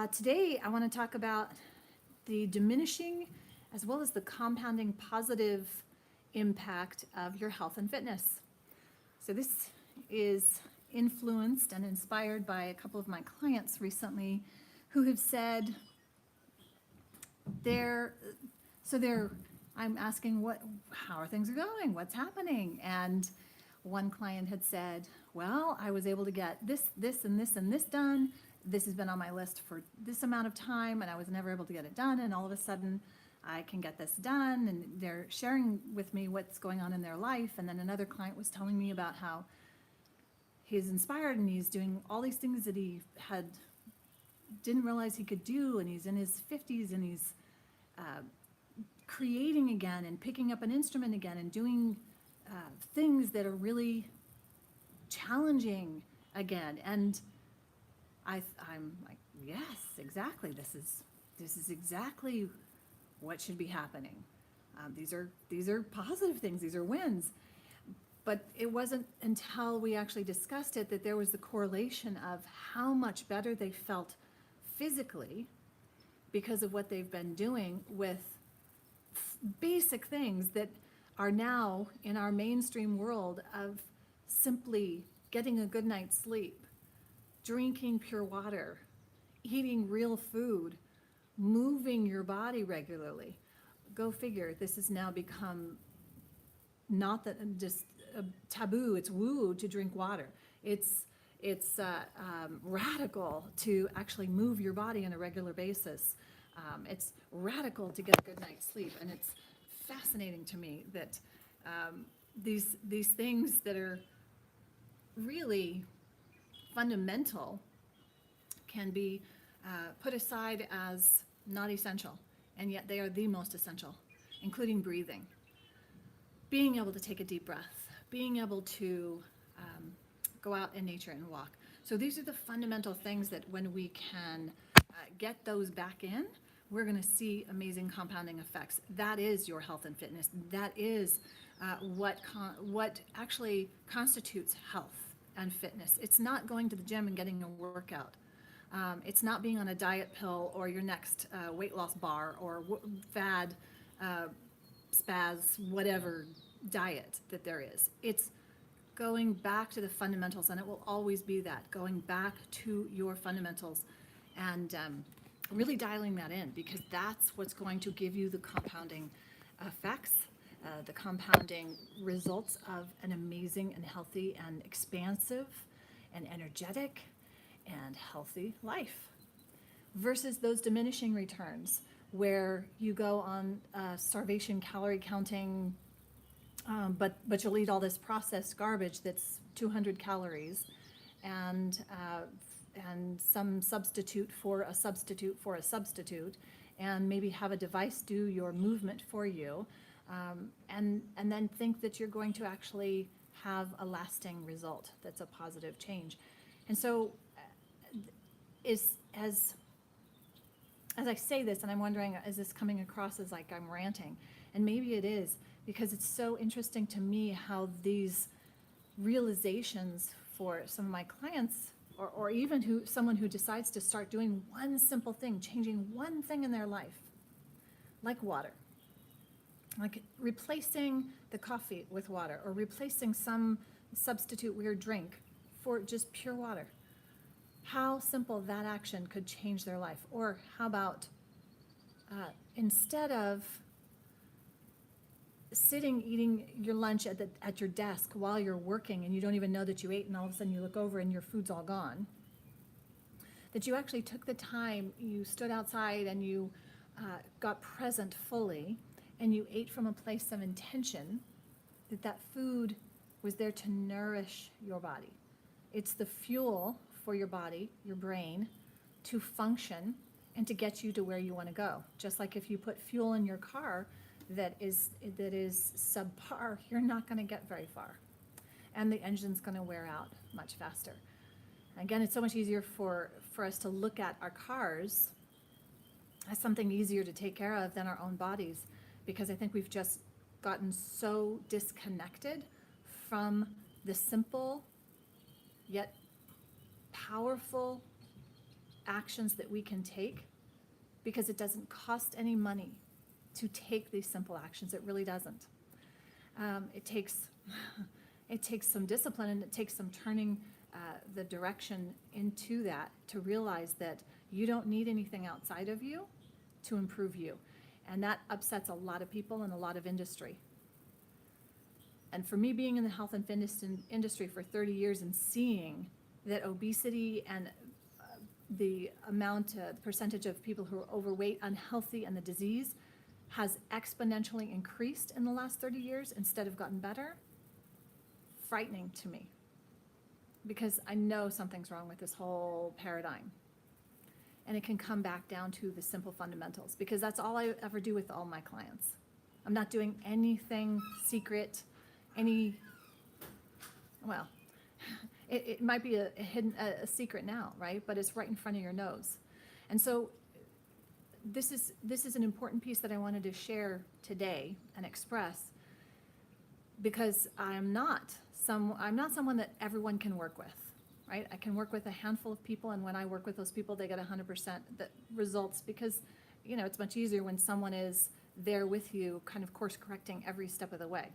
Today, I want to talk about the diminishing as well as the compounding positive impact of your health and fitness. So, this is influenced and inspired by a couple of my clients recently who have said they're, I'm asking how are things going? What's happening? And one client had said, well, I was able to get this, and this done. This has been on my list for this amount of time, and I was never able to get it done. And all of a sudden, I can get this done. And they're sharing with me what's going on in their life. And then another client was telling me about how he's inspired and he's doing all these things that he didn't realize he could do. And he's in his 50s and he's creating again and picking up an instrument again and doing things that are really challenging again. And I'm like, yes, exactly. This is exactly what should be happening. These are positive things. These are wins. But it wasn't until we actually discussed it that there was the correlation of how much better they felt physically because of what they've been doing with basic things that are now in our mainstream world of simply getting a good night's sleep, drinking pure water, eating real food, moving your body regularly. Go figure, this has now become not that just a taboo, it's woo to drink water. It's radical to actually move your body on a regular basis. It's radical to get a good night's sleep, and it's fascinating to me that these things that are really fundamental can be put aside as not essential, and yet they are the most essential, including breathing, being able to take a deep breath, being able to go out in nature and walk. So these are the fundamental things that when we can get those back in, we're going to see amazing compounding effects. That is your health and fitness. That is what actually constitutes health and fitness. It's not going to the gym and getting a workout. It's not being on a diet pill or your next weight loss bar or fad, spaz, whatever diet that there is. It's going back to the fundamentals, and it will always be that, going back to your fundamentals and really dialing that in, because that's what's going to give you the compounding effects, the compounding results of an amazing and healthy and expansive and energetic and healthy life, versus those diminishing returns where you go on starvation calorie counting, but you'll eat all this processed garbage that's 200 calories and some substitute for a substitute for a substitute, and maybe have a device do your movement for you, and then think that you're going to actually have a lasting result that's a positive change. And so as I say this, and I'm wondering, is this coming across as like I'm ranting? And maybe it is, because it's so interesting to me how these realizations for some of my clients, or even someone who decides to start doing one simple thing, changing one thing in their life, like water, like replacing the coffee with water, or replacing some substitute weird drink for just pure water. How simple that action could change their life. Or how about instead of sitting eating your lunch at your desk while you're working and you don't even know that you ate, and all of a sudden you look over and your food's all gone, that you actually took the time, you stood outside and you got present fully, and you ate from a place of intention, that food was there to nourish your body. It's the fuel for your body, your brain, to function and to get you to where you want to go. Just like if you put fuel in your car that is subpar, you're not going to get very far, and the engine's going to wear out much faster. Again, it's so much easier for us to look at our cars as something easier to take care of than our own bodies, because I think we've just gotten so disconnected from the simple yet powerful actions that we can take, because it doesn't cost any money to take these simple actions. It really doesn't. It takes it takes some discipline, and it takes some turning the direction into that, to realize that you don't need anything outside of you to improve you. And that upsets a lot of people in a lot of industry. And for me, being in the health and fitness industry for 30 years and seeing that obesity and the percentage of people who are overweight, unhealthy, and the disease has exponentially increased in the last 30 years instead of gotten better, frightening to me, because I know something's wrong with this whole paradigm. And it can come back down to the simple fundamentals, because that's all I ever do with all my clients. I'm not doing anything secret, well, it might be a hidden secret now, right? But it's right in front of your nose. And so this is an important piece that I wanted to share today and express, because I'm not someone that everyone can work with, right? I can work with a handful of people, and when I work with those people, they get 100% the results, because, it's much easier when someone is there with you, kind of course correcting every step of the way.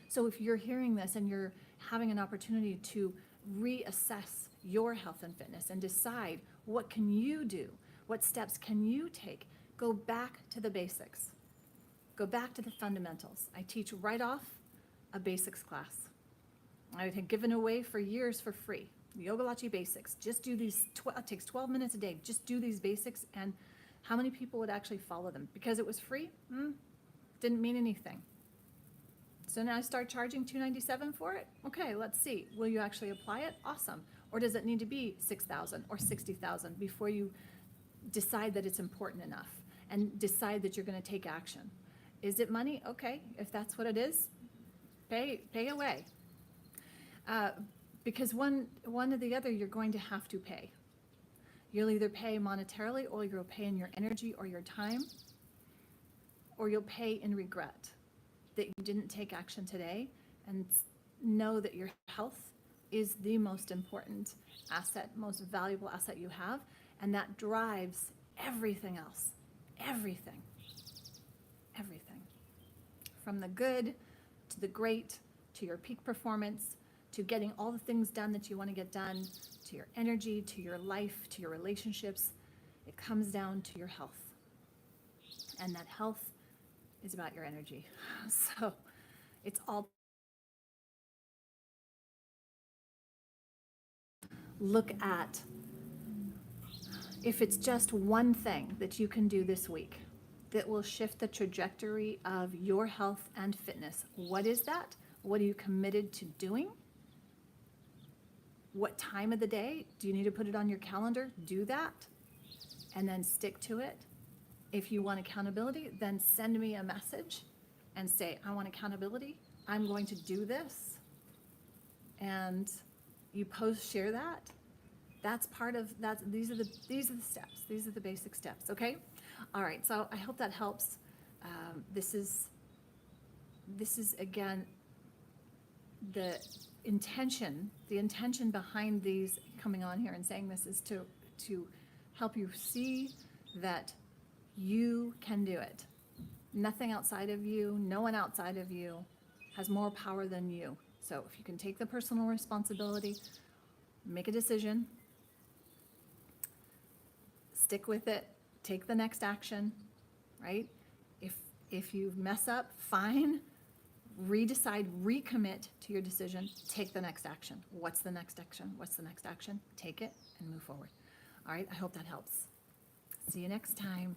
So if you're hearing this and you're having an opportunity to reassess your health and fitness and decide, what can you do? What steps can you take? Go back to the basics. Go back to the fundamentals. I teach right off a basics class. I had given away for years for free. Yogalachi basics. Just do these, it takes 12 minutes a day. Just do these basics, and how many people would actually follow them? Because it was free? Didn't mean anything. So now I start charging $297 for it. Okay, let's see. Will you actually apply it? Awesome. Or does it need to be $6,000 or $60,000 before you decide that it's important enough and decide that you're going to take action? Is it money? Okay, if that's what it is, pay away. Because one or the other, you're going to have to pay. You'll either pay monetarily, or you'll pay in your energy or your time, or you'll pay in regret that you didn't take action today, and know that your health is the most important asset, most valuable asset you have, and that drives everything else. Everything. From the good to the great, to your peak performance, to getting all the things done that you want to get done, to your energy, to your life, to your relationships. It comes down to your health. And that health is about your energy. So it's all. Look at if it's just one thing that you can do this week that will shift the trajectory of your health and fitness. What is that? What are you committed to doing? What time of the day? Do you need to put it on your calendar? Do that, and then stick to it. If you want accountability, then send me a message and say, I want accountability. I'm going to do this. And you share that. That's part of that. These are the steps. These are the basic steps. Okay. All right. So I hope that helps. This is again the intention behind these coming on here and saying this is to help you see that you can do it. Nothing outside of you, no one outside of you has more power than you. So if you can take the personal responsibility, make a decision, stick with it, take the next action, right? If you mess up, fine, redecide, recommit to your decision, take the next action. What's the next action? What's the next action? Take it and move forward. All right, I hope that helps. See you next time.